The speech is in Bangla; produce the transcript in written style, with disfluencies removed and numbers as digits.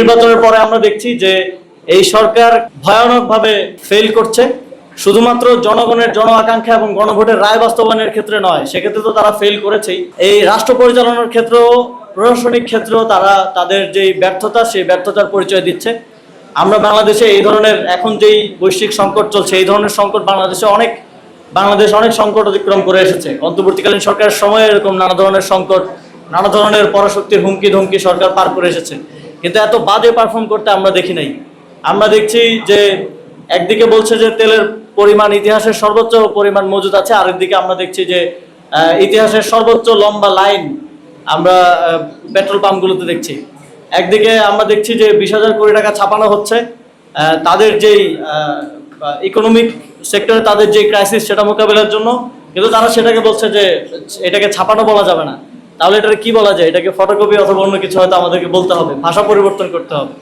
নির্বাচনের পরে আমরা দেখছি যে এই সরকার ভয়ানকভাবে ফেল করছে। শুধুমাত্র জনগণের জন আকাঙ্ক্ষা এবং গণভোটের রায় বাস্তবায়নের ক্ষেত্রে নয়, সেক্ষেত্রে তো তারা ফেল করেছেই, এই রাষ্ট্র পরিচালনার ক্ষেত্রেও, প্রশাসনিক ক্ষেত্রেও তারা তাদের যেই ব্যর্থতা, সেই ব্যর্থতার পরিচয় দিচ্ছে। আমরা বাংলাদেশে এই ধরনের এখন যেই বৈশ্বিক সংকট চলছে, এই ধরনের সংকট বাংলাদেশ অনেক সংকট অতিক্রম করে এসেছে। অন্তর্বর্তীকালীন সরকারের সময় এরকম নানা ধরনের সংকট, নানা ধরনের পরাশক্তির হুমকি ধমকি সরকার পার করে এসেছে, কিন্তু এত বাজে পারফর্ম করতে আমরা দেখি নাই। আমরা দেখছি যে একদিকে বলছে যে তেলের পরিমাণ ইতিহাসের সর্বোচ্চ পরিমাণ মজুদ আছে, আরেকদিকে আমরা দেখছি যে ইতিহাসের সর্বোচ্চ লম্বা লাইন আমরা পেট্রোল পাম্পগুলোতে দেখছি। একদিকে আমরা দেখছি যে 20,000 কোটি টাকা ছাপানো হচ্ছে তাদের যেই ইকোনমিক সেক্টরে তাদের যে ক্রাইসিস সেটা মোকাবিলার জন্য, কিন্তু তারা সেটাকে বলছে যে এটাকে ছাপানো বলা যাবে না। তাহলে এটাকে কি বলা যায়? এটাকে ফটোকপি অথবা অন্য কিছু হয়তো আমাদেরকে বলতে হবে, ভাষা পরিবর্তন করতে হবে।